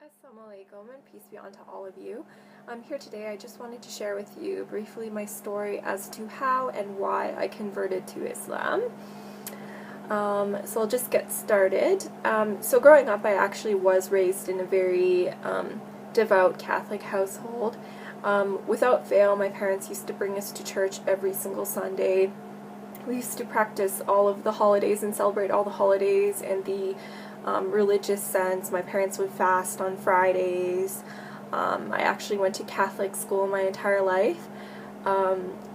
Assalamu alaikum and peace be unto all of you. Here today I just wanted to share with you briefly my story as to how and why I converted to Islam. So I'll just get started. So growing up I actually was raised in a very devout Catholic household. Without fail, my parents used to bring us to church every single Sunday. We used to practice all of the holidays and celebrate all the holidays in the religious sense. My parents would fast on Fridays. I actually went to Catholic school my entire life,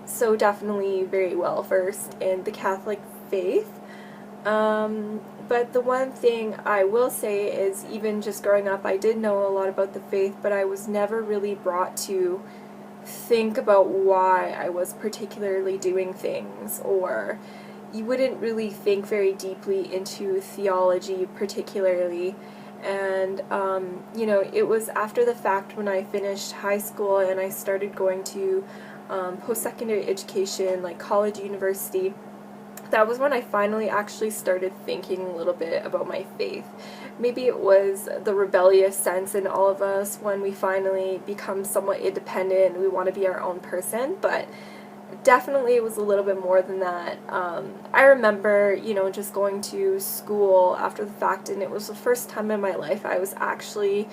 so definitely very well versed in the Catholic faith. But the one thing I will say is, even just growing up, I did know a lot about the faith, but I was never really brought to think about why I was particularly doing things, or you wouldn't really think very deeply into theology particularly. And it was after the fact, when I finished high school and I started going to post-secondary education, like college, university, that was when I finally actually started thinking a little bit about my faith. Maybe it was the rebellious sense in all of us when we finally become somewhat independent and we want to be our own person, but definitely it was a little bit more than that. I remember, just going to school after the fact, and it was the first time in my life I was actually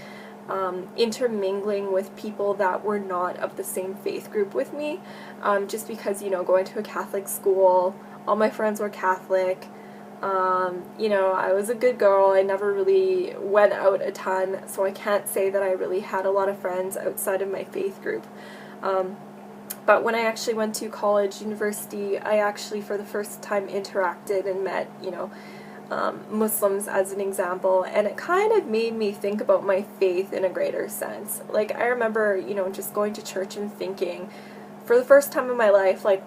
intermingling with people that were not of the same faith group with me, just because, going to a Catholic school, all my friends were Catholic. I was a good girl. I never really went out a ton, so I can't say that I really had a lot of friends outside of my faith group. But when I actually went to college, university, I actually for the first time interacted and met, Muslims as an example, and it kind of made me think about my faith in a greater sense. Like, I remember, just going to church and thinking, for the first time in my life, like,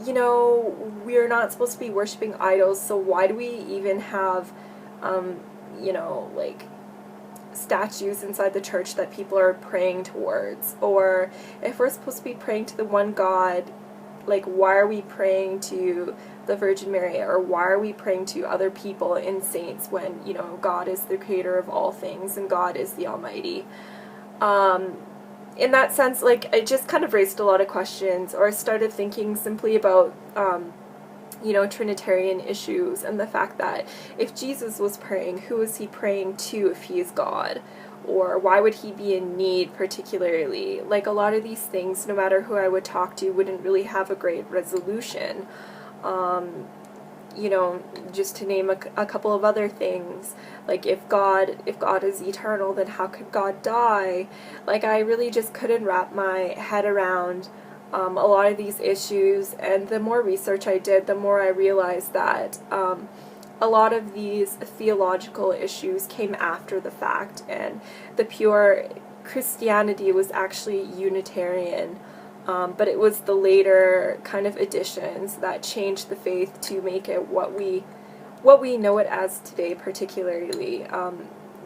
we're not supposed to be worshiping idols, so why do we even have, like, statues inside the church that people are praying towards? Or if we're supposed to be praying to the one God, like, why are we praying to the Virgin Mary, or why are we praying to other people and saints when, God is the creator of all things and God is the Almighty? In that sense, like, it just kind of raised a lot of questions, or I started thinking simply about Trinitarian issues, and the fact that if Jesus was praying, who was he praying to if he is God? Or why would he be in need particularly? Like, a lot of these things, no matter who I would talk to, wouldn't really have a great resolution. Just to name a couple of other things, like, if God is eternal, then how could God die? Like, I really just couldn't wrap my head around a lot of these issues, and the more research I did, the more I realized that a lot of these theological issues came after the fact, and the pure Christianity was actually Unitarian. But it was the later kind of additions that changed the faith to make it what we know it as today, particularly,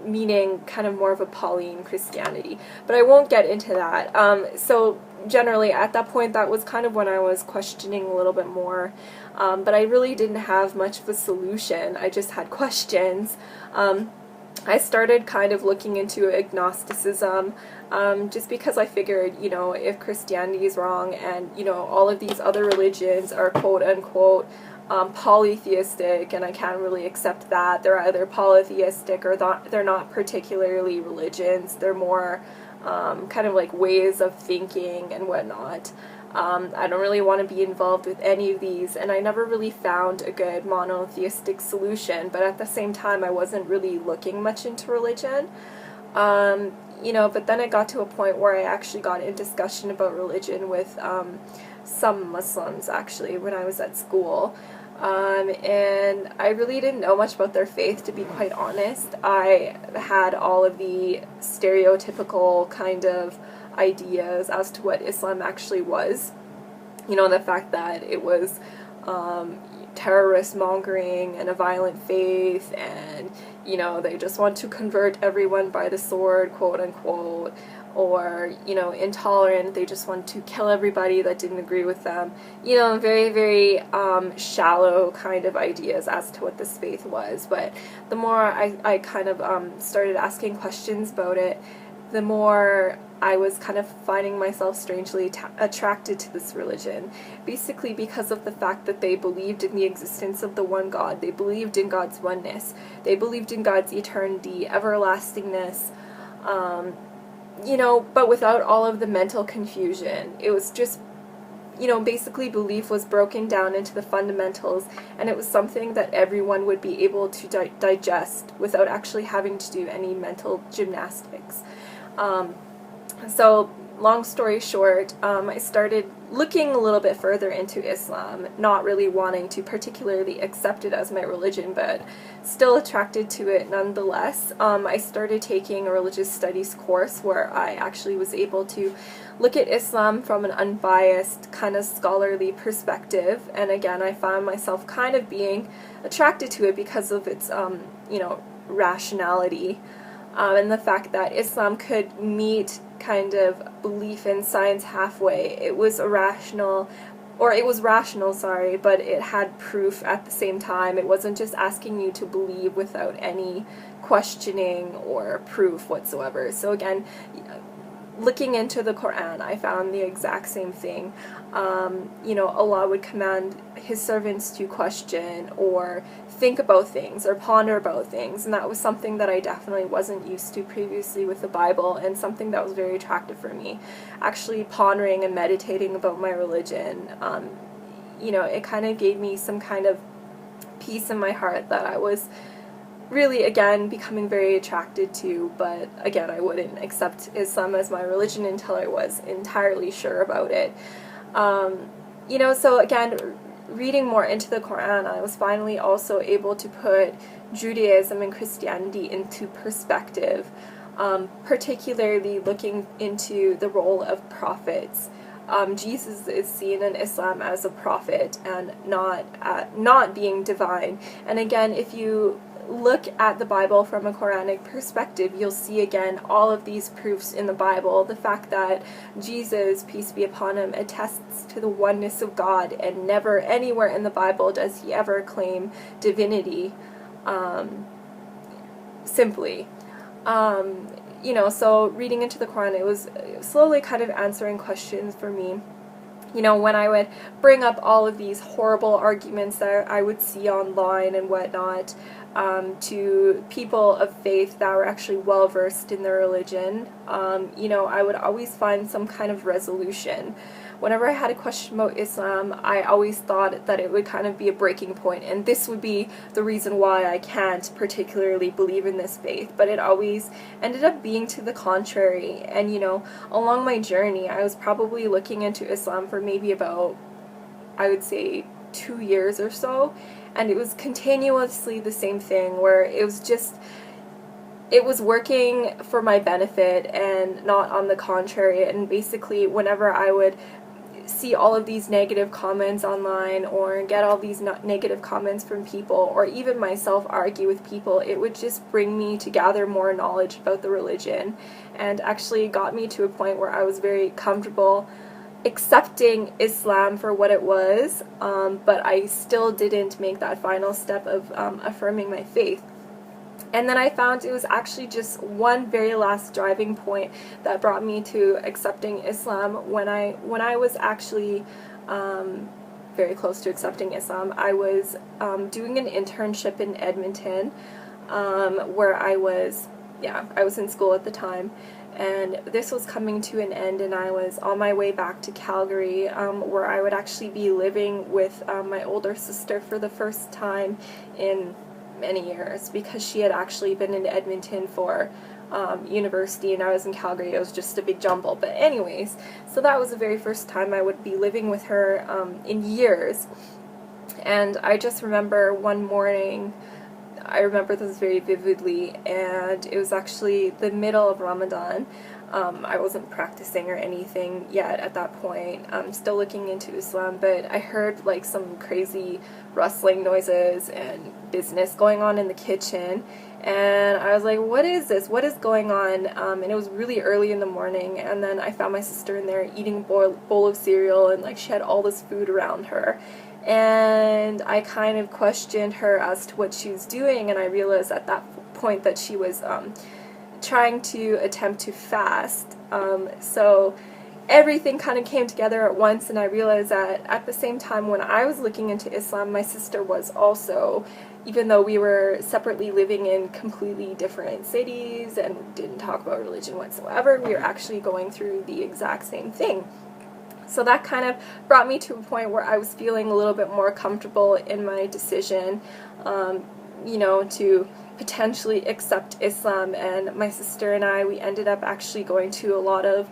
meaning kind of more of a Pauline Christianity. But I won't get into that. So generally, at that point, that was kind of when I was questioning a little bit more. But I really didn't have much of a solution. I just had questions. I started kind of looking into agnosticism, just because I figured, if Christianity is wrong and, all of these other religions are quote-unquote polytheistic, and I can't really accept that. They're either polytheistic or they're not particularly religions. They're more kind of like ways of thinking and whatnot. I don't really want to be involved with any of these, and I never really found a good monotheistic solution, but at the same time I wasn't really looking much into religion. But then it got to a point where I actually got in discussion about religion with some Muslims, actually, when I was at school. And I really didn't know much about their faith, to be quite honest. I had all of the stereotypical kind of ideas as to what Islam actually was. The fact that it was terrorist mongering and a violent faith, and you know, they just want to convert everyone by the sword, quote unquote, or, you know, intolerant, they just want to kill everybody that didn't agree with them. You know, very, very shallow kind of ideas as to what this faith was. But the more I kind of started asking questions about it, the more I was kind of finding myself strangely attracted to this religion, basically because of the fact that they believed in the existence of the one God. They believed in God's oneness. They believed in God's eternity, everlastingness, you know, but without all of the mental confusion. It was just, you know, basically belief was broken down into the fundamentals, and it was something that everyone would be able to digest without actually having to do any mental gymnastics. So long story short, I started looking a little bit further into Islam, not really wanting to particularly accept it as my religion, but still attracted to it nonetheless. I started taking a religious studies course where I actually was able to look at Islam from an unbiased, kind of scholarly perspective, and again, I found myself kind of being attracted to it because of its, you know, rationality. And the fact that Islam could meet kind of belief in science halfway. It was rational, sorry, but it had proof at the same time. It wasn't just asking you to believe without any questioning or proof whatsoever. So again, looking into the Quran, I found the exact same thing. You know, Allah would command His servants to question or think about things or ponder about things, and that was something that I definitely wasn't used to previously with the Bible, and something that was very attractive for me. Actually pondering and meditating about my religion, you know, it kind of gave me some kind of peace in my heart that I was really, again, becoming very attracted to, but again, I wouldn't accept Islam as my religion until I was entirely sure about it. You know, so again, reading more into the Quran, I was finally also able to put Judaism and Christianity into perspective, particularly looking into the role of prophets. Jesus is seen in Islam as a prophet and not being divine. And again, if you look at the Bible from a Quranic perspective, you'll see again all of these proofs in the Bible. The fact that Jesus, peace be upon him, attests to the oneness of God, and never anywhere in the Bible does he ever claim divinity, simply. You know, so reading into the Quran, it was slowly kind of answering questions for me. You know, when I would bring up all of these horrible arguments that I would see online and whatnot, to people of faith that were actually well versed in their religion, you know, I would always find some kind of resolution. Whenever I had a question about Islam, I always thought that it would kind of be a breaking point, and this would be the reason why I can't particularly believe in this faith, but it always ended up being to the contrary. And you know, along my journey, I was probably looking into Islam for maybe about, I would say, 2 years or so, and it was continuously the same thing, where it was working for my benefit and not on the contrary. And basically, whenever I would see all of these negative comments online or get all these negative comments from people, or even myself argue with people, it would just bring me to gather more knowledge about the religion, and actually got me to a point where I was very comfortable accepting Islam for what it was, but I still didn't make that final step of affirming my faith. And then I found it was actually just one very last driving point that brought me to accepting Islam. When I was actually very close to accepting Islam, I was doing an internship in Edmonton, where I was in school at the time, and this was coming to an end, and I was on my way back to Calgary, where I would actually be living with my older sister for the first time in many years, because she had actually been in Edmonton for university and I was in Calgary. It was just a big jumble. But anyways, so that was the very first time I would be living with her in years. And I just remember one morning, I remember this very vividly, and it was actually the middle of Ramadan. I wasn't practicing or anything yet at that point. I'm still looking into Islam, but I heard like some crazy rustling noises and business going on in the kitchen, and I was like, what is this? What is going on? And it was really early in the morning, and then I found my sister in there eating a bowl of cereal, and like she had all this food around her. And I kind of questioned her as to what she was doing, and I realized at that point that she was trying to attempt to fast. So everything kind of came together at once, and I realized that at the same time when I was looking into Islam, my sister was also, even though we were separately living in completely different cities and didn't talk about religion whatsoever, we were actually going through the exact same thing. So that kind of brought me to a point where I was feeling a little bit more comfortable in my decision, to potentially accept Islam. And my sister and I, we ended up actually going to a lot of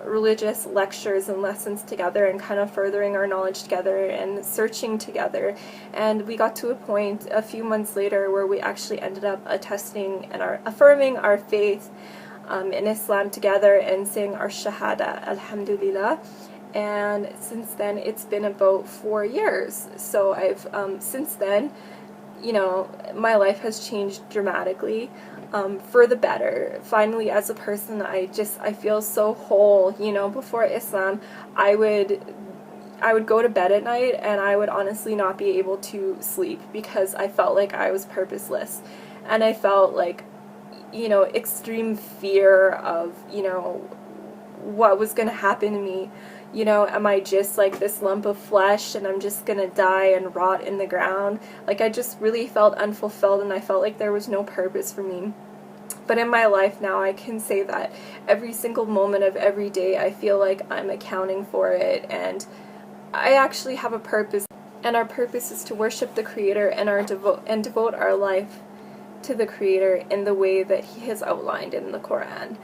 religious lectures and lessons together, and kind of furthering our knowledge together and searching together. And we got to a point a few months later where we actually ended up attesting and affirming our faith in Islam together and saying our Shahada, Alhamdulillah. And since then, it's been about 4 years. So I've, since then, my life has changed dramatically, for the better. Finally, as a person, I feel so whole. Before Islam, I would go to bed at night and I would honestly not be able to sleep because I felt like I was purposeless, and I felt like, extreme fear of, what was going to happen to me. Am I just like this lump of flesh and I'm just gonna die and rot in the ground? Like, I just really felt unfulfilled, and I felt like there was no purpose for me. But in my life now, I can say that every single moment of every day, I feel like I'm accounting for it, and I actually have a purpose, and our purpose is to worship the Creator and devote our life to the Creator in the way that He has outlined in the Quran.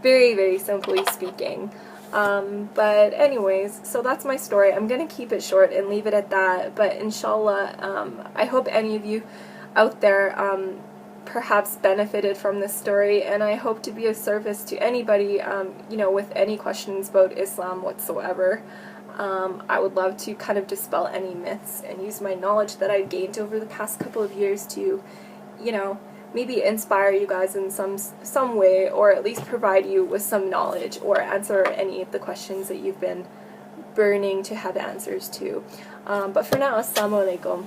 Very, very simply speaking. But anyways, so that's my story. I'm gonna keep it short and leave it at that, but inshallah, I hope any of you out there perhaps benefited from this story, and I hope to be of service to anybody, with any questions about Islam whatsoever. I would love to kind of dispel any myths and use my knowledge that I've gained over the past couple of years to, maybe inspire you guys in some way, or at least provide you with some knowledge, or answer any of the questions that you've been burning to have answers to. But for now, assalamu alaikum.